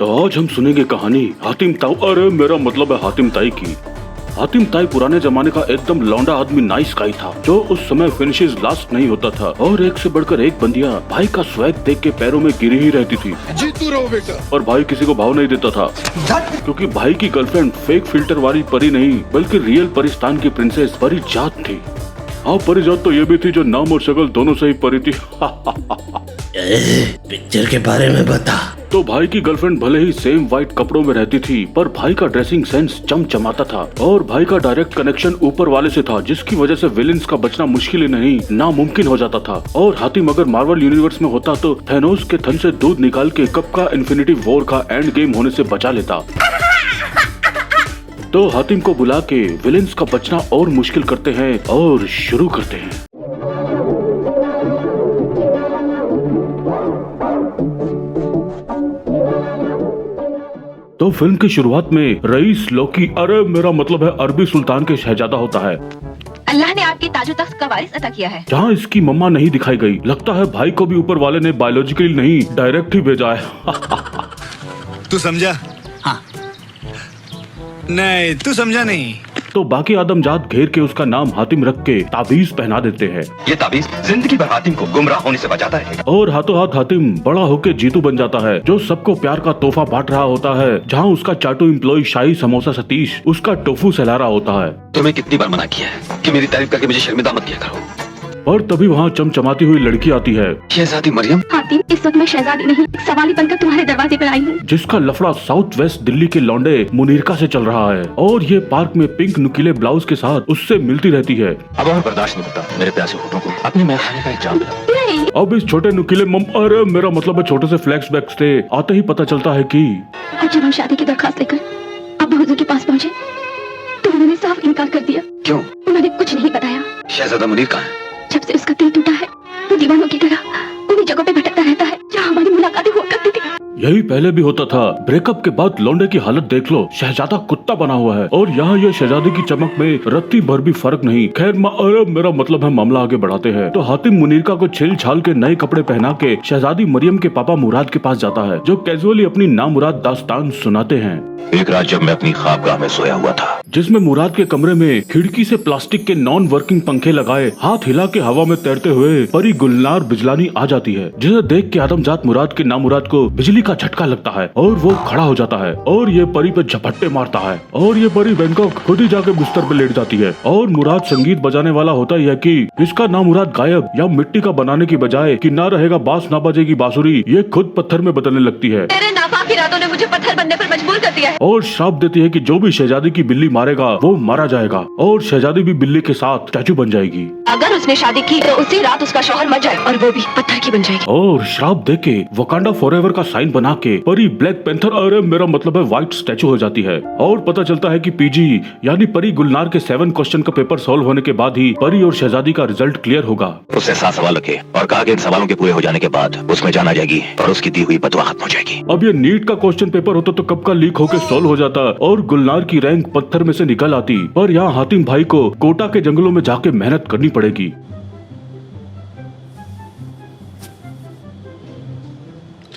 तो आज हम सुनेंगे कहानी हातिम ताऊ, अरे मेरा मतलब है हातिम ताई की। हातिम ताई पुराने जमाने का एकदम लौंडा आदमी नाइस गाय था, जो उस समय फिनिशेस लास्ट नहीं होता था और एक से बढ़कर एक बंदिया भाई का स्वैग देख के पैरों में गिरी ही रहती थी। जीतू रहो बेटा। और भाई किसी को भाव नहीं देता था, क्योंकि भाई की गर्लफ्रेंड फेक फिल्टर वाली परी नहीं बल्कि रियल परिस्तान की प्रिंसेस परिजात थी। हाँ, परिजात तो ये भी थी जो नाम और शक्ल दोनों से ही परी थी। पिक्चर के बारे में बता। तो भाई की गर्लफ्रेंड भले ही सेम व्हाइट कपड़ों में रहती थी, पर भाई का ड्रेसिंग सेंस चमचमाता था और भाई का डायरेक्ट कनेक्शन ऊपर वाले से था, जिसकी वजह से विलेंस का बचना मुश्किल ही नहीं नामुमकिन हो जाता था। और हातिम अगर मार्वल यूनिवर्स में होता तो थैनोस के थन से दूध निकाल के कब का इन्फिनिटी वॉर का एंड गेम होने से बचा लेता। तो हातिम को बुला के विलेंस का बचना और मुश्किल करते हैं और शुरू करते हैं। तो फिल्म की शुरुआत में रईस लोकी, अरे मेरा मतलब है अरबी सुल्तान के शहजादा होता है। अल्लाह ने आपके ताजो तख्त का वारिस अता किया है। जहाँ इसकी मम्मा नहीं दिखाई गई, लगता है भाई को भी ऊपर वाले ने बायोलॉजिकली नहीं डायरेक्ट ही भेजा है। तू समझा? हाँ। नहीं, तू समझा नहीं। तो बाकी आदमजात घेर के उसका नाम हातिम रख के ताबीज पहना देते हैं। ये ताबीज जिंदगी भर हातिम को गुमराह होने से बचाता है। और हाथों हाथ हातिम बड़ा होके जीतू बन जाता है, जो सबको प्यार का तोहफा बांट रहा होता है। जहाँ उसका चाटू एम्प्लॉय शाही समोसा सतीश उसका टोफू सहला रहा होता है। तुम्हें कितनी बार मना किया है कि मेरी तारीफ करके मुझे शर्मिंदा मत किया करो। और तभी वहाँ चमचमाती हुई लड़की आती है, शहजादी मरियम। हातिम, इस वक्त मैं शहजादी नहीं सवाली बनकर तुम्हारे दरवाजे पर आई हूँ। जिसका लफड़ा साउथ वेस्ट दिल्ली के लौंडे मुनीरका से चल रहा है और ये पार्क में पिंक नुकीले ब्लाउज के साथ उससे मिलती रहती है। अब और बर्दाश्त नहीं होता मेरे प्यासे होठों को अपने मैं खाने का इंतजाम करो। अब इस छोटे नुकीले अरे मेरा मतलब है छोटे से फ्लैक्स बैग्स थे आते ही पता चलता है कि और जब हम शादी की दरखास्त लेकर अब्बा हुजूर के पास पहुँचे तो उन्होंने साफ इनकार कर दिया। क्यों? उन्होंने कुछ नहीं बताया। शहजादा मुनीर कहाँ है? जब से उसका दिल टूटा है वो दीवानों की तरह उन्हीं जगहों पे भटकता रहता है जहाँ हमारी मुलाकातें हुआ करती थी। यही पहले भी होता था। ब्रेकअप के बाद लौंडे की हालत देख लो, शहजादा कुत्ता बना हुआ है और यहाँ ये शहजादी की चमक में रत्ती भर भी फर्क नहीं। खैर अरे मेरा मतलब है मामला आगे बढ़ाते हैं। तो हातिम मुनीरका को छिल छाल के नए कपड़े पहना के शहजादी मरियम के पापा मुराद के पास जाता है, जो कैजुअली अपनी नामुराद दास्तान सुनाते हैं। एक रात जब मैं अपनी ख्वाबगाह में सोया हुआ था, जिसमें मुराद के कमरे में खिड़की से प्लास्टिक के नॉन वर्किंग पंखे लगाए हाथ हिला के हवा में तैरते हुए परी गुलनार बिजलानी आ जाती है, जिसे देख के आदमजात मुराद के नामुराद को बिजली का झटका लगता है और वो खड़ा हो जाता है और ये परी पे झपट्टे मारता है और ये परी बैंकॉक खुद ही जाके बिस्तर पे लेट जाती है। और मुराद संगीत बजाने वाला होता ही है कि इसका नामुराद गायब या मिट्टी का बनाने की बजाय कि ना रहेगा बांस ना बजेगी बांसुरी, ये खुद पत्थर में बदलने लगती है। तेरे नापाक इरादों ने मुझे पत्थर बनने पर मजबूर कर दिया है। और श्राप देती है कि जो भी शहजादी की बिल्ली मारेगा वो मारा जाएगा और शहजादी भी बिल्ली के साथ स्टैचू बन जाएगी। अगर उसने शादी की तो उसी रात उसका शौहर मर जाए और वो भी पत्थर की बन जाएगी। और श्राप देके वकांडा फॉरएवर का साइन बना के परी ब्लैक पैंथर, अरे मेरा मतलब है व्हाइट स्टैचू हो जाती है। और पता चलता है कि पीजी यानी परी गुलनार के 7 क्वेश्चन का पेपर सॉल्व होने के बाद ही परी और शहजादी का रिजल्ट क्लियर होगा। उससे 7 सवाल रखे और कहा कि इन सवालों के पूरे हो जाने के बाद उसमें जान आ जाएगी और उसकी दी हुई बदवा खत्म हो जाएगी। अब ये नीट का क्वेश्चन पेपर होता तो कब का लीक होके सॉल्व हो जाता और गुलनार की रैंक पत्थर में से निकल आती। पर यहाँ हातिम भाई को कोटा के जंगलों में जाके मेहनत करनी पड़ेगी।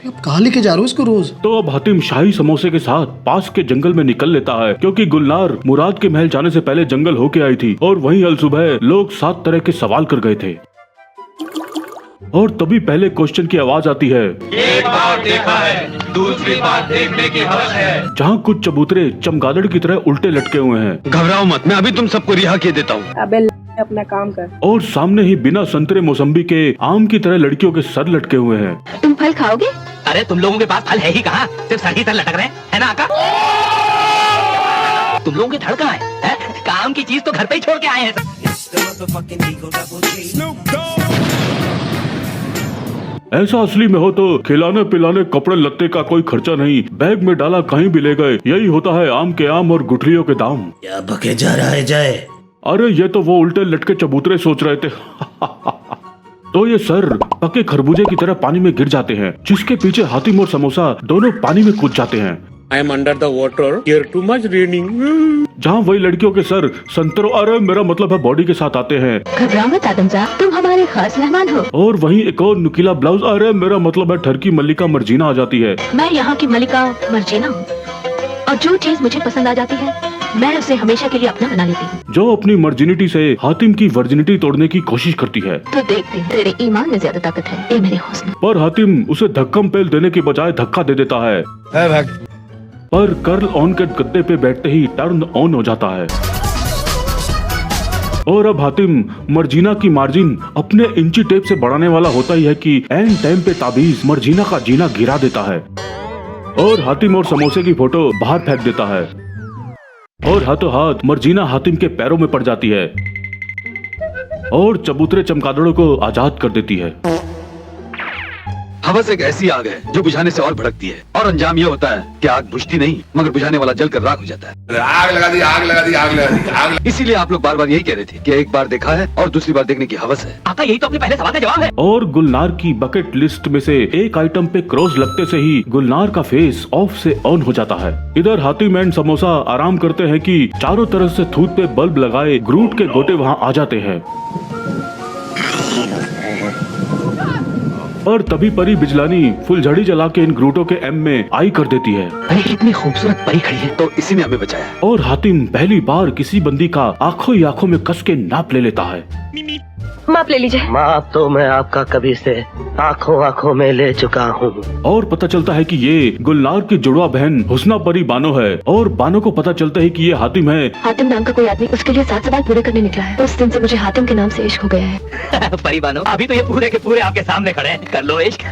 अब कहाँ लेके जा रहे हो इसको रोज? तो अब हातिम शाही समोसे के साथ पास के जंगल में निकल लेता है, क्योंकि गुलनार मुराद के महल जाने से पहले जंगल होके आई थी और वहीं अल सुबह लोग 7 तरह के सवाल कर गए थे। और तभी पहले क्वेश्चन की आवाज आती है, एक बार देखा है दूसरी बार देखने की हवस है। जहाँ कुछ चबूतरे चमगादड़ की तरह उल्टे लटके हुए हैं। घबराओ मत, मैं अभी तुम सबको रिहा किए देता हूँ। अबे अपना काम कर। और सामने ही बिना संतरे मौसम्बी के आम की तरह लड़कियों के सर लटके हुए हैं। तुम फल खाओगे? अरे तुम लोगों के पास फल है ही कहाँ, सिर्फ सर ही सर लटक रहे है ना आका? तुम लोगों के धड़ कहाँ है? काम की चीज तो घर पे ही छोड़ के आए हैं। ऐसा असली में हो तो खिलाने पिलाने कपड़े लत्ते का कोई खर्चा नहीं, बैग में डाला कहीं भी ले गए। यही होता है आम के आम और गुठलियों के दाम। क्या बके जा रहा है जाए? अरे ये तो वो उल्टे लटके चबूतरे सोच रहे थे। तो ये सर पके खरबूजे की तरह पानी में गिर जाते हैं, जिसके पीछे हातिम और समोसा दोनों पानी में कूद जाते हैं। I am under the water. Here too much raining. जहाँ वही लड़कियों के सर संतरों अरे मेरा मतलब है बॉडी के साथ आते हैं। घबराओ मत आदमजात, तुम हमारे खास मेहमान हो। और वहीं एक और नुकीला ब्लाउज अरे मेरा मतलब है ठरकी मल्लिका मर्जीना आ जाती है। मैं यहाँ की मलिका मर्जीना हूँ और जो चीज मुझे पसंद आ जाती है मैं उसे हमेशा के लिए अपना बना लेती हूँ। जो अपनी मर्जिनिटी से हातिम की वर्जिनिटी तोड़ने की कोशिश करती है। तो देखते हैं तेरे ईमान में ज्यादा ताकत है ये मेरे हुस्न। पर हातिम उसे धक्कम पेल देने के बजाय धक्का दे देता है। पर कर्ल ऑन के गद्दे पे बैठते ही टर्न ऑन हो जाता है और अब हातिम मर्जीना की मार्जिन अपने इंची टेप से बढ़ाने वाला होता ही है कि एन टाइम पे ताबीज मर्जीना का जीना गिरा देता है और हातिम और समोसे की फोटो बाहर फेंक देता है और हाथों हाथ मर्जीना हातिम के पैरों में पड़ जाती है और चबूतरे चमगादड़ों को आजाद कर देती है। हवस एक ऐसी आग है जो बुझाने से और भड़कती है और अंजाम ये होता है कि आग बुझती नहीं मगर बुझाने वाला जलकर राख हो जाता है। आग लगा दी, आग लगा दी, आग लगा दी, आग लगा दी। इसीलिए आप लोग बार बार यही कह रहे थे कि एक बार देखा है और दूसरी बार देखने की हवस है। आका यही तो अपने पहले सवाल का जवाब है। और गुलनार की बकेट लिस्ट में से एक आइटम पे क्रॉस लगते से ही गुलनार का फेस ऑफ से ऑन हो जाता है। इधर हातिम एंड समोसा आराम करते हैं कि चारों तरफ से थूत पे बल्ब लगाए ग्रूट के गोटे वहाँ आ जाते हैं और तभी परी बिजलानी फुलझड़ी जला के इन ग्रूटों के एम में आई कर देती है। अरे कितनी खूबसूरत परी खड़ी है। तो इसी ने हमें बचाया। और हातिम पहली बार किसी बंदी का आंखों ही आंखों में कस के नाप ले लेता है। माप ले लीजिए। माप तो मैं आपका कभी से आंखों आंखों में ले चुका हूँ। और पता चलता है कि ये गुलनार की जुड़वा बहन हुस्ना परी बानो है और बानो को पता चलता है कि ये हातिम है। हातिम नाम का कोई आदमी उसके लिए 7 सवाल पूरे करने निकला है। उस दिन से मुझे हातिम के नाम से इश्क हो गया है। परी बानो अभी तो ये पूरे के पूरे आपके सामने खड़े हैं, कर लो इश्क।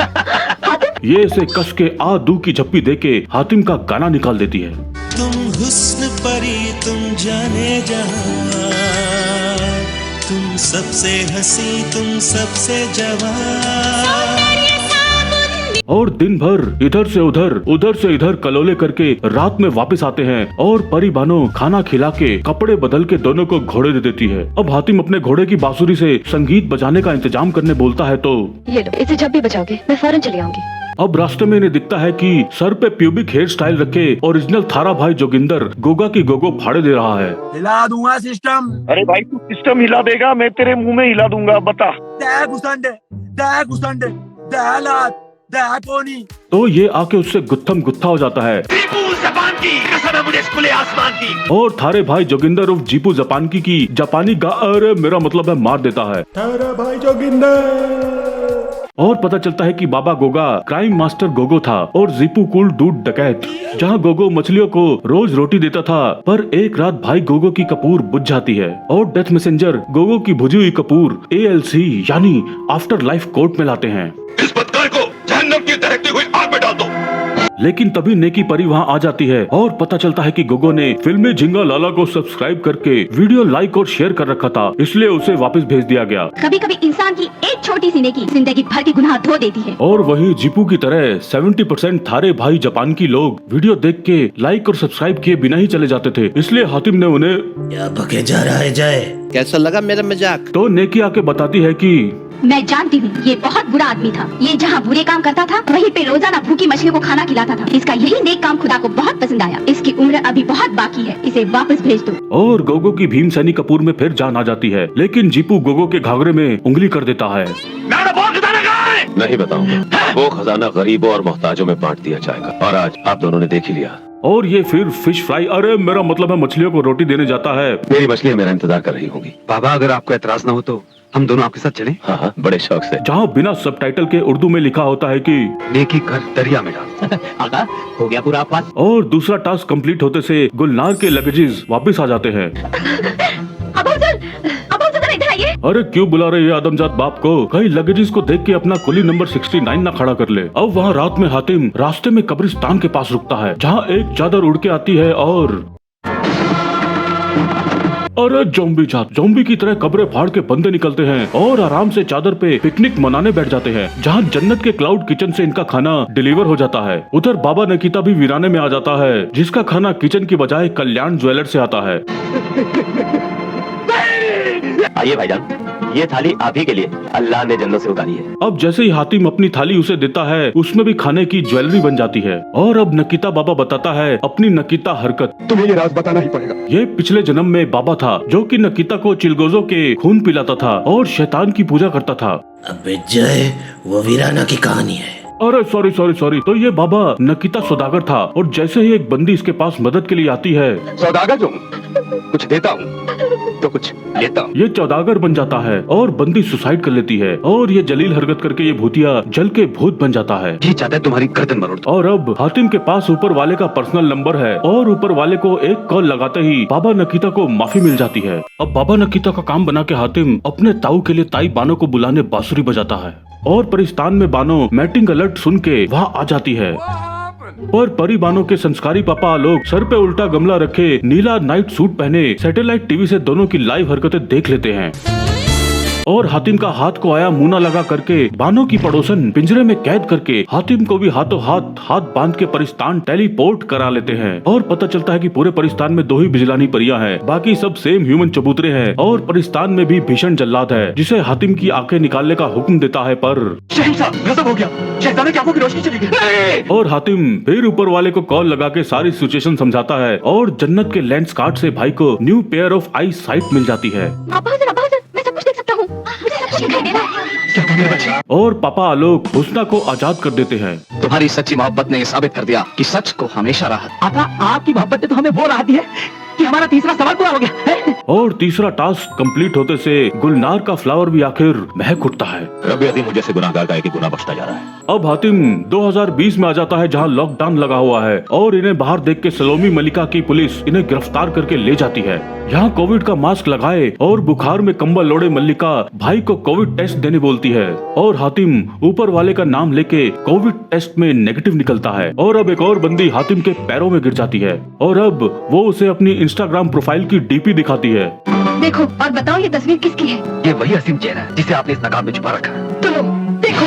ये इसे कस के आ दू की झप्पी देके हातिम का गाना निकाल देती है। तुम हुस्न परी तुम जाने जहां, तुम सबसे हंसी तुम सबसे जवान। और दिन भर इधर से इधर कलोले करके रात में वापस आते हैं और परी बानो खाना खिला के कपड़े बदल के दोनों को घोड़े दे देती है। अब हातिम अपने घोड़े की बांसुरी से संगीत बजाने का इंतजाम करने बोलता है तो ये लो, इसे जब भी बजाओगे मैं फौरन चली आऊंगी। अब रास्ते में इन्हें दिखता है कि सर पे प्यूबिक हेयर स्टाइल रखे ओरिजिनल थारा भाई जोगिंदर गोगा की गोगो फाड़े दे रहा है। हिला दूंगा सिस्टम। अरे भाई तू सिस्टम हिला देगा, मैं तेरे मुंह में हिला दूंगा, बता। तो ये आके उससे गुत्थम गुत्था हो जाता है मुझे खुले आसमान की। और थारे भाई जोगिंदर उर्फ जीपू जपानकी की जापानी गा अरे मेरा मतलब है मार देता है। थारा भाई जोगिंदर। और पता चलता है कि बाबा गोगा क्राइम मास्टर गोगो था और जीपू कूल दूध डकैत। जहां गोगो मछलियों को रोज रोटी देता था पर एक रात भाई गोगो की कपूर बुझ जाती है और डेथ मैसेंजर गोगो की बुझी हुई कपूर ALC यानी आफ्टर लाइफ कोर्ट में लाते हैं। इस बदकार को जहन्नम की दहकती हुई आग में डाल दो। लेकिन तभी नेकी परी वहाँ आ जाती है और पता चलता है कि गोगो ने फिल्मी झिंगा लाला को सब्सक्राइब करके वीडियो लाइक और शेयर कर रखा था, इसलिए उसे वापस भेज दिया गया। कभी कभी इंसान की एक छोटी सी नेकी जिंदगी भर के गुनाह धो देती है। और वहीं जीपू की तरह 70% थारे भाई जापान की लोग वीडियो देख के लाइक और सब्सक्राइब किए बिना ही चले जाते थे, इसलिए हातिम ने उन्हें क्या बके जा रहा है जाए। कैसा लगा मेरा मजाक। तो नेकी आके बताती है कि मैं जानती हूँ ये बहुत बुरा आदमी था। ये जहाँ बुरे काम करता था वहीं पे रोजाना भूखी मछलियों को खाना खिलाता था। इसका यही नेक काम खुदा को बहुत पसंद आया। इसकी उम्र अभी बहुत बाकी है, इसे वापस भेज दो। और गोगो की भीम सैनी कपूर में फिर जान आ जाती है, लेकिन जीपू गोगो के घाघरे में उंगली कर देता है। नहीं बताऊंगा। वो खजाना गरीबों और मोहताजों में बांट दिया जाएगा और आज आप दोनों ने देख ही लिया। और ये फिर फिश फ्राई अरे मेरा मतलब है मछलियों को रोटी देने जाता है। मेरी मछलियाँ मेरा इंतजार कर रही होंगी। बाबा अगर आपको एतराज न हो तो हम दोनों आपके साथ चलें? हाँ, बड़े शौक से। जहाँ बिना सबटाइटल के उर्दू में लिखा होता है कि नेकी कर दरिया में डाल। आका हो गया पूरा पास। और दूसरा टास्क कंप्लीट होते से गुलनार के लगेजेस वापस आ जाते हैं। इधर आइए। अरे क्यों बुला रहे हैं आदमजात बाप को? कहीं लगेजेस को देख के अपना कुली नंबर 69 ना खड़ा कर ले। अब वहाँ रात में हातिम रास्ते में कब्रिस्तान के पास रुकता है, जहाँ एक चादर उड़ के आती है और अरे जोम्बी की तरह कब्रें फाड़ के बंदे निकलते हैं और आराम से चादर पे पिकनिक मनाने बैठ जाते हैं, जहाँ जन्नत के क्लाउड किचन से इनका खाना डिलीवर हो जाता है। उधर बाबा नकीता भी वीराने में आ जाता है, जिसका खाना किचन की बजाय कल्याण ज्वेलर से आता है। आइए भाईजान। ये थाली आप ही के लिए अल्लाह ने जन्नत से उतारी है। अब जैसे ही हातिम अपनी थाली उसे देता है, उसमें भी खाने की ज्वेलरी बन जाती है। और अब नकीता बाबा बताता है अपनी नकीता हरकत। तुम्हें ये राज बताना ही पड़ेगा। ये पिछले जन्म में बाबा था जो कि नकीता को चिलगोजों के खून पिलाता था और शैतान की पूजा करता था। अबे जय, वो वीराना की कहानी है। अरे सॉरी। तो ये बाबा नकीता सौदागर था और जैसे ही एक बंदी इसके पास मदद के लिए आती है, सौदागर जो कुछ देता हूँ तो कुछ लेता हूँ। ये चौदागर बन जाता है और बंदी सुसाइड कर लेती है और ये जलील हरकत करके ये भूतिया जल के भूत बन जाता है। ये चाहता है तुम्हारी गर्दन मरोड़ दूं। और अब हातिम के पास ऊपर वाले का पर्सनल नंबर है और ऊपर वाले को एक कॉल लगाते ही बाबा नकीता को माफी मिल जाती है। अब बाबा नकीता का काम बना के हातिम अपने ताऊ के लिए ताई बानो को बुलाने बांसुरी बजाता है और परिस्तान में बानो मैटिंग अलर्ट सुन के वहाँ आ जाती है। पर परी बानो के संस्कारी पापा आलोक सर पे उल्टा गमला रखे नीला नाइट सूट पहने सैटेलाइट टीवी से दोनों की लाइव हरकतें देख लेते हैं और हातिम का हाथ को आया मुना लगा करके बानो की पड़ोसन पिंजरे में कैद करके हातिम को भी हाथों हाथ बांध के परिस्तान टेलीपोर्ट करा लेते हैं। और पता चलता है कि पूरे परिस्तान में 2 ही बिजलानी परियां हैं, बाकी सब सेम ह्यूमन चबूतरे हैं और परिस्तान में भी भीषण जल्लाद है जिसे हातिम की आंखें निकालने का हुक्म देता है। पर गजब हो गया, शैतान की आंखों की रोशनी चली गई। और हातिम फिर ऊपर वाले को कॉल लगा के सारी सिचुएशन समझाता है और जन्नत के लेंस कार्ड से भाई को new pair of eyesight मिल जाती है। मैं सब कुछ देख सकता हूँ, मुझे सब कुछ दिखाई दे रहा है। और पापा आलोक हुस्ना को आजाद कर देते हैं। तुम्हारी सच्ची मोहब्बत ने ये साबित कर दिया कि सच को हमेशा राहत। आपकी मोहब्बत ने तो हमें वो राहत दी है कि हमारा तीसरा सवाल पूरा हो गया है। और तीसरा टास्क कंप्लीट होते से गुलनार का फ्लावर भी आखिर महक उठता है। रब्बी अज़ीम मुझे से गुनाहगार का एक गुनाह बख्शता जा रहा है। अब हातिम 2020 में आ जाता है जहां लॉकडाउन लगा हुआ है और इन्हें बाहर देख के सलोमी मलिका की पुलिस इन्हें गिरफ्तार करके ले जाती है। यहाँ कोविड का मास्क लगाए और बुखार में कंबल ओढ़े मल्लिका भाई को कोविड टेस्ट देने बोलती है और हातिम ऊपर वाले का नाम लेके कोविड टेस्ट में नेगेटिव निकलता है। और अब एक और बंदी हातिम के पैरों में गिर जाती है और अब वो उसे अपनी इंस्टाग्राम प्रोफाइल की डीपी दिखाती है। देखो और बताओ ये तस्वीर किसकी है? ये वही असीम चेहरा है जिसे आपने इस नकाब में छुपा रखा है। तो देखो।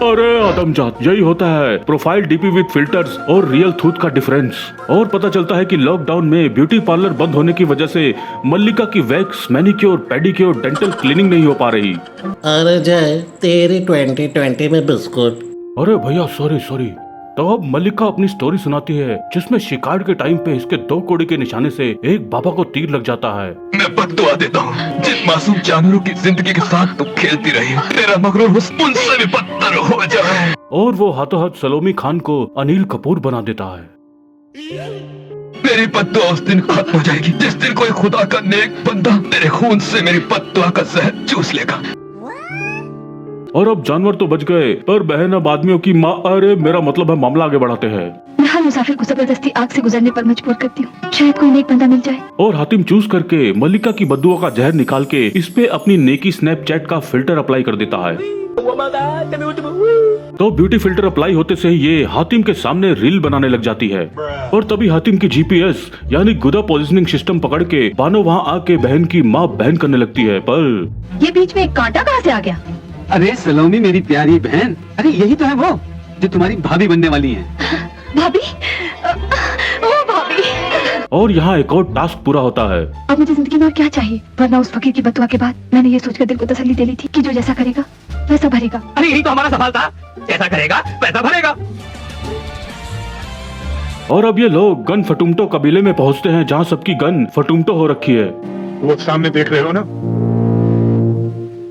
अरे आदमजात, यही होता है प्रोफाइल डीपी विद फिल्टर्स और रियल थूथ का डिफरेंस। और पता चलता है कि लॉकडाउन में ब्यूटी पार्लर बंद होने की वजह से मल्लिका की wax, manicure, pedicure, dental cleaning नहीं हो पा रही। अरे जय, तेरी 2020 में बिस्कुट। अरे भैया सॉरी। तो अब मल्लिका अपनी स्टोरी सुनाती है जिसमें शिकार के टाइम पे इसके 2 कोड़े के निशाने से एक बाबा को तीर लग जाता है। मैं बद्दुआ देता हूँ जिन मासूम जानवरों की जिंदगी के साथ तू खेलती रही, तेरा मगरूर हुस्न उनसे भी बदतर हो जाए। और वो हाथों हाथ सलोमी खान को अनिल कपूर बना देता है। मेरी बद्दुआ उस दिन खत्म हो जाएगी जिस दिन कोई खुदा का नेक बंदा मेरे खून से मेरी बद्दुआ का जहर चूस लेगा। और अब जानवर तो बच गए पर बहन अब आदमियों की माँ। अरे मेरा मतलब है मामला आगे बढ़ाते हैं। मैं हर मुसाफिर को जबरदस्ती आग से गुजरने पर मजबूर करती हूँ, शायद कोई नेक बंदा मिल जाए। और हातिम चूज करके मल्लिका की बद्दुआ का जहर निकाल के इस पे अपनी नेकी स्नैपचैट का फिल्टर अप्लाई कर देता है। तो ब्यूटी फिल्टर अप्लाई होते से ही ये हातिम के सामने रील बनाने लग जाती है। और तभी हातिम की जीपीएस यानी गुदा पोजिशनिंग सिस्टम पकड़ के बानो वहाँ आके बहन की माँ बहन करने लगती है। पर ये बीच में एक कांटा कहाँ से आ गया? अरे सलोमी मेरी प्यारी बहन, अरे यही तो है वो जो तुम्हारी भाभी बनने वाली है। भाभी? ओ भाभी। और यहाँ एक और टास्क पूरा होता है। अब मुझे जिंदगी में और क्या चाहिए, वरना उस फकीर की बददुआ के बाद मैंने ये सोचकर दिल को तसल्ली दे ली थी कि जो जैसा करेगा वैसा भरेगा। अरे यही तो हमारा सवाल था, जैसा करेगा वैसा भरेगा। और अब ये लोग गन फटुमटो कबीले में पहुँचते हैं जहाँ सबकी गन फटुमटो हो रखी है। वो सामने देख रहे हो ना,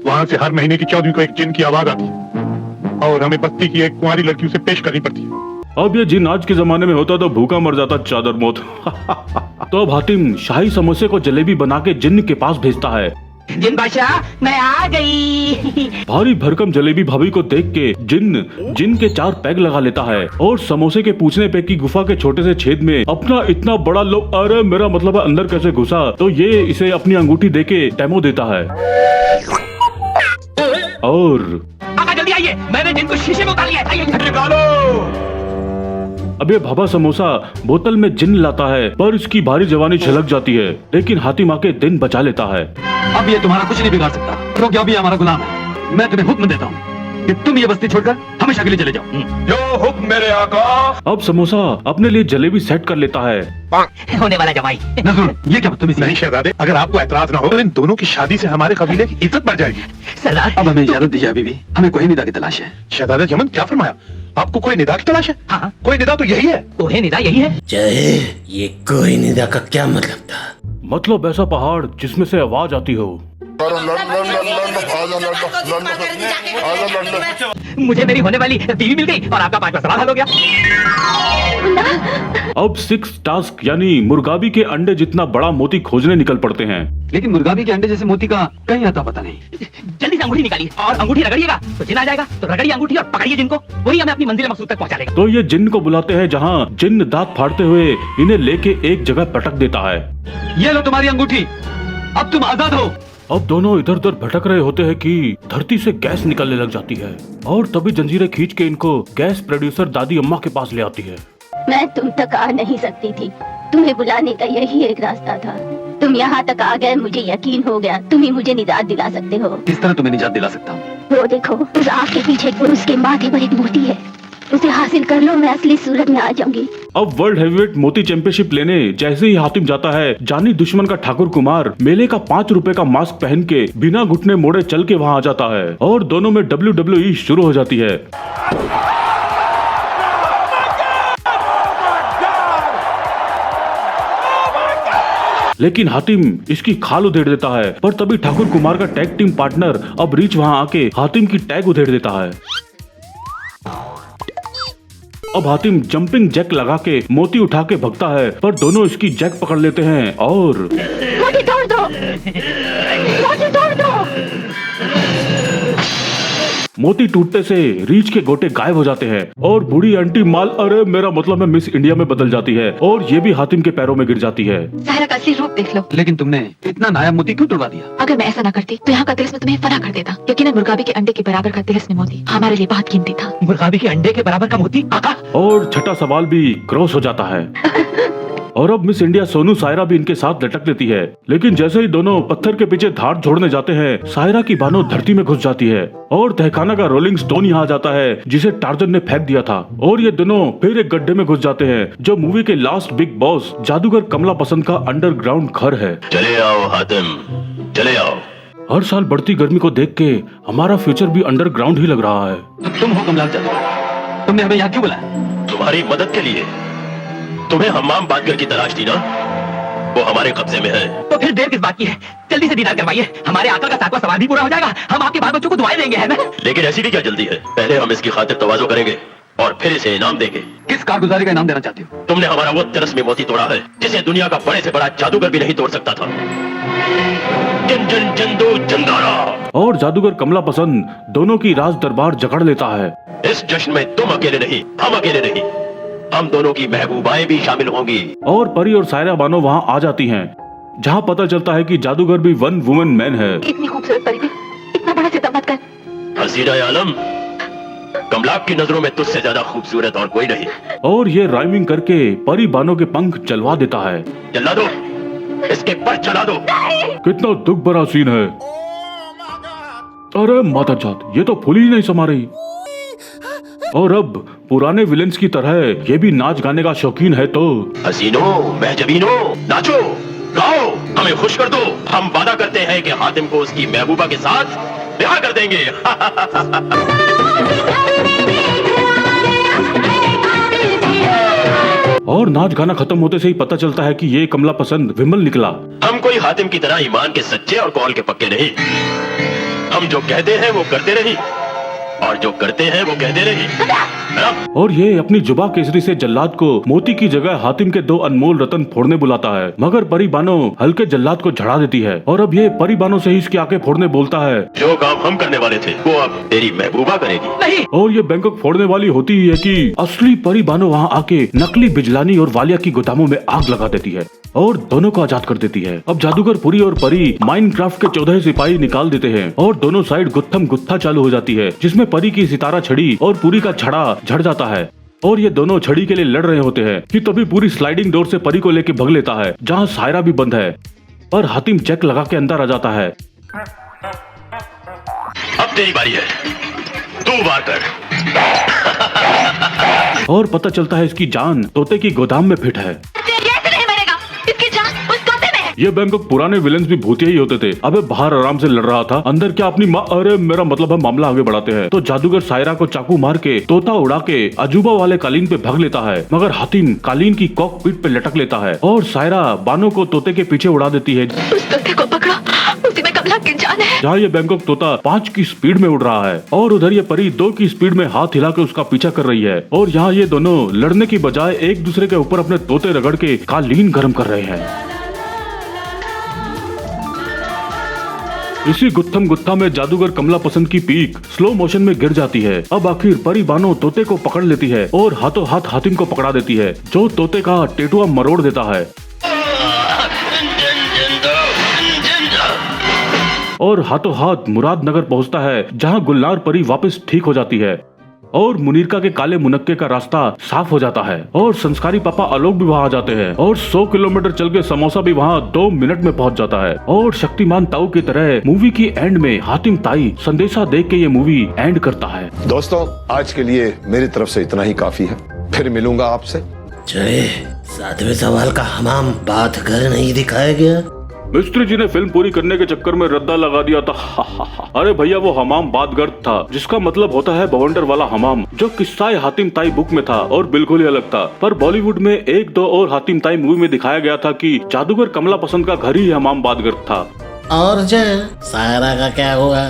वहाँ से हर महीने की 14वीं को एक जिन की आवाज आती है और हमें बस्ती की एक कुंवारी लड़की उसे पेश करनी पड़ती है। अब ये जिन आज के जमाने में होता तो भूखा मर जाता चादर मौत। तो अब हातिम शाही समोसे को जलेबी बना के जिन के पास भेजता है। जिन बादशाह मैं आ गई। भारी भरकम जलेबी भाभी को देख के जिन के 4 पैग लगा लेता है और समोसे के पूछने पे कि गुफा के छोटे से छेद में अपना इतना बड़ा अरे मेरा मतलब है अंदर कैसे घुसा, तो ये इसे अपनी अंगूठी देके डेमो देता है। और जल्दी आइए, मैंने जिनको शीशे में उतार लिया है, आइए निकालो। अब ये भाभा समोसा बोतल में जिन लाता है पर इसकी भारी जवानी छलक जाती है, लेकिन हातिम आके दिन बचा लेता है। अब ये तुम्हारा कुछ नहीं बिगाड़ सकता क्योंकि अभी हमारा गुलाम है। मैं तुम्हें हुक्म देता हूँ, कि तुम ये बस्ती छोड़कर हमेशा के लिए चले जाओ। जो हुक्म मेरे आका। अब समोसा अपने लिए जलेबी सेट कर लेता है। होने वाला जमाई। नजरुल, ये क्या बदतमीजी है? नहीं शहजादे, अगर आपको एतराज ना हो तो इन दोनों की शादी से हमारे कबीले की इज्जत बढ़ जाएगी। सरदार अब हमें इजाजत दीजिए बीबी, हमें कोई निदा की तलाश है। शहजादे जमन क्या फरमाया? आपको कोई निदा की तलाश है? हाँ। कोई निदा तो यही है। तो है निदा यही है। ये कोई निदा का क्या मतलब था? मतलब ऐसा पहाड़ जिसमें से आवाज आती हो। मुझे मेरी होने वाली बीवी मिल गई और आपका 5वां सवाल हल हो गया। अब 6 टास्क यानी मुर्गाबी के अंडे जितना बड़ा मोती खोजने निकल पड़ते हैं। लेकिन मुर्गाबी के अंडे जैसे मोती का कहीं आता पता नहीं। जल्दी से अंगूठी निकालिए और अंगूठी रगड़िएगा तो जिन आ जाएगा। तो रगड़िए अंगूठी और पकड़िए जिनको, वही हमें अपनी मंजिल मकसूद तक पहुंचा देगा। तो ये जिन्न को बुलाते हैं, जहाँ जिन्न दांत फाड़ते हुए इन्हें लेके एक जगह पटक देता है। ये लो तुम्हारी अंगूठी, अब तुम आजाद हो। अब दोनों इधर उधर भटक रहे होते हैं कि धरती से गैस निकलने लग जाती है और तभी जंजीरें खींच के इनको गैस प्रोड्यूसर दादी अम्मा के पास ले आती है। मैं तुम तक आ नहीं सकती थी, तुम्हें बुलाने का यही एक रास्ता था। तुम यहाँ तक आ गए, मुझे यकीन हो गया तुम ही मुझे निजात दिला सकते हो। किस तरह तुम्हें निजात दिला सकता हूँ? वो देखो, उस आग के पीछे पुरुष के माथे पर एक मोती है, उसे हासिल कर लो, मैं असली सूरत में आ जाऊंगी। अब वर्ल्ड हेवीवेट मोती चैंपियनशिप लेने जैसे ही हातिम जाता है, जानी दुश्मन का ठाकुर कुमार मेले का 5 रुपए का मास्क पहन के बिना घुटने मोड़े चल के वहाँ आ जाता है और दोनों में WWE शुरू हो जाती है। लेकिन हातिम इसकी खाल उधेड़ देता है, पर तभी ठाकुर कुमार का टैग टीम पार्टनर अब रीच वहाँ आके हातिम की टैग उधेड़ देता है। अब हातिम जंपिंग जैक लगा के मोती उठा के भगता है, पर दोनों इसकी जैक पकड़ लेते हैं और मोती तोड़ दो, मोती तोड़ दो। मोती टूटने से रीच के गोटे गायब हो जाते हैं और बूढ़ी आंटी माल, अरे मेरा मतलब है मिस इंडिया में बदल जाती है और ये भी हातिम के पैरों में गिर जाती है। सायरा का असली रूप देख लो। लेकिन तुमने इतना नायाब मोती क्यों तुड़वा दिया? अगर मैं ऐसा ना करती तो यहाँ का तिलिस्म तुम्हें फना कर देता। यकीनन मुर्गाबी के अंडे के बराबर का तिलिस्म मोती हमारे लिए बहुत कीमती था। मुर्गाबी के अंडे के बराबर का मोती आका। और छठा सवाल भी क्रॉस हो जाता है और अब मिस इंडिया सोनू सायरा भी इनके साथ लटक देती है। लेकिन जैसे ही दोनों पत्थर के पीछे धार छोड़ने जाते हैं, सायरा की बानो धरती में घुस जाती है और तहखाना का रोलिंग स्टोन यहाँ आ जाता है जिसे टार्जन ने फेंक दिया था और ये दोनों फिर एक गड्ढे में घुस जाते हैं जो मूवी के लास्ट बिग बॉस जादूगर कमला पसंद का अंडरग्राउंड घर है। चले आओ हातिम, चले आओ। हर साल बढ़ती गर्मी को देख के हमारा फ्यूचर भी अंडरग्राउंड ही लग रहा है। तुम हो कमला जादूगर, तुमने हमें यहाँ क्यों बुलाया? तुम्हारी मदद के लिए। तुम्हें हमाम बादगर की तलाश थी ना, वो हमारे कब्जे में है। तो फिर देर किस बात की है? जल्दी से दीदार करवाइए, हमारे आका का 7वां सवाल भी पूरा हो जाएगा। हम आपके बाल बच्चों को दुआएं देंगे, है ना? लेकिन ऐसी भी क्या जल्दी है? पहले हम इसकी खातिर तवाज़ो करेंगे और फिर इसे इनाम देंगे। किस कारगुजारी का इनाम देना चाहते हो? तुमने हमारा वो तिलिस्मी मोती तोड़ा है जिसे दुनिया का बड़े से बड़ा जादूगर भी नहीं तोड़ सकता था। जन जन जंदो जंदारा। और जादूगर कमला पसंद दोनों की राज दरबार जकड़ लेता है। इस जश्न में तुम अकेले नहीं, हम अकेले नहीं, हम दोनों की महबूबाएं भी शामिल होंगी। और परी और सायरा बानो वहाँ आ जाती हैं, जहाँ पता चलता है कि जादूगर भी वन वुमन मैन है। इतनी खूबसूरत परी भी इतना बड़ा सितम मत कर। हसीना आलम, कमलाक की नजरों में तुझसे ज्यादा खूबसूरत और कोई नहीं। और ये राइमिंग करके परी बानो के पंख चलवा देता है। चला दो, इसके पर चला दो। कितना दुख भरा सीन है। अरे माता जात, ये तो फूल ही नहीं समा रही। और अब पुराने विलेंस की तरह ये भी नाच गाने का शौकीन है तो हसीनो महजबीनो, नाचो गाओ, हमें खुश कर दो। हम वादा करते हैं कि हातिम को उसकी महबूबा के साथ ब्याह कर देंगे। और नाच गाना खत्म होते से ही पता चलता है कि ये कमला पसंद विमल निकला। हम कोई हातिम की तरह ईमान के सच्चे और कौल के पक्के नहीं। हम जो कहते हैं वो करते नहीं और जो करते हैं वो कहते नहीं। और ये अपनी जुबा केसरी से जल्लाद को मोती की जगह हातिम के 2 अनमोल रतन फोड़ने बुलाता है, मगर परी बानो हल्के जल्लाद को झड़ा देती है और अब ये परी बानो से ही इसकी आंखें फोड़ने बोलता है। जो काम हम करने वाले थे वो अब तेरी महबूबा करेगी। नहीं। और ये बैंकॉक फोड़ने वाली होती ही है कि असली परी बानो वहाँ आके नकली बिजलानी और वालिया की गोदामों में आग लगा देती है और दोनों को आजाद कर देती है। अब जादूगर पुरी और परी माइनक्राफ्ट के 14 सिपाही निकाल देते हैं और दोनों साइड गुत्थम गुत्था चालू हो जाती है, जिसमें परी की सितारा छड़ी और पुरी का छड़ा झड़ जाता है और ये दोनों छड़ी के लिए लड़ रहे होते हैं कि तभी पूरी स्लाइडिंग डोर से परी को लेके भग लेता है, जहाँ सायरा भी बंद है और हातिम चेक लगा के अंदर आ जाता है। अब तेरी बारी है, 2 बार कर। और पता चलता है इसकी जान तोते की गोदाम में फिट है। कैसे नहीं मरेगा? इसकी जान उस तोते में है। ये बैंकॉक पुराने विलेंस भी भूतिया ही होते थे। अबे बाहर आराम से लड़ रहा था, अंदर क्या अपनी माँ, अरे मेरा मतलब है मामला आगे बढ़ाते हैं तो जादूगर सायरा को चाकू मार के तोता उड़ा के अजूबा वाले कालीन पे भाग लेता है, मगर हातिम कालीन की कॉकपिट पे लटक लेता है और सायरा बानो को तोते के पीछे उड़ा देती है। उस तोते को पकड़ो, उसी में कमला की जान है। जहाँ ये बैंकॉक तोता 5 की स्पीड में उड़ रहा है और उधर ये परी 2 की स्पीड में हाथ हिला के उसका पीछा कर रही है। और यहाँ ये दोनों लड़ने की बजाय एक दूसरे के ऊपर अपने तोते रगड़ के कालीन गर्म कर रहे हैं। इसी गुत्थम गुत्था में जादूगर कमला पसंद की पीक स्लो मोशन में गिर जाती है। अब आखिर परी बानो तोते को पकड़ लेती है और हाथों हाथ हातिम को पकड़ा देती है, जो तोते का टेटुआ मरोड़ देता है और हाथों हाथ मुरादनगर पहुंचता है, जहां गुलनार परी वापस ठीक हो जाती है और मुनीरका के काले मुनक्के का रास्ता साफ हो जाता है और संस्कारी पापा आलोक भी वहां आ जाते हैं और 100 किलोमीटर चल के समोसा भी वहां 2 मिनट में पहुंच जाता है। और शक्तिमान ताऊ की तरह मूवी की एंड में हातिम ताई संदेशा देख के ये मूवी एंड करता है। दोस्तों, आज के लिए मेरी तरफ से इतना ही काफी है, फिर मिलूंगा आपसे। 7वें सवाल का हमाम बात घर नहीं दिखाया गया। मिस्त्री जी ने फिल्म पूरी करने के चक्कर में रद्दा लगा दिया था। अरे भैया, वो हमाम बादगर्द था, जिसका मतलब होता है बवंडर वाला हमाम, जो किस्सा हातिम ताई बुक में था और बिल्कुल ही अलग था। पर बॉलीवुड में 1-2 और हातिम ताई मूवी में दिखाया गया था कि जादूगर कमला पसंद का घर ही हमाम बादगर्द था। और जय सायरा का क्या हुआ?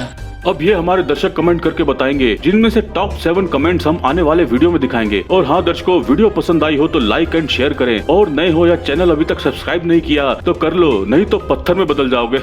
अब ये हमारे दर्शक कमेंट करके बताएंगे, जिनमें से टॉप 7 कमेंट्स हम आने वाले वीडियो में दिखाएंगे। और हाँ दर्शकों, वीडियो पसंद आई हो तो लाइक एंड शेयर करें, और नए हो या चैनल अभी तक सब्सक्राइब नहीं किया तो कर लो, नहीं तो पत्थर में बदल जाओगे।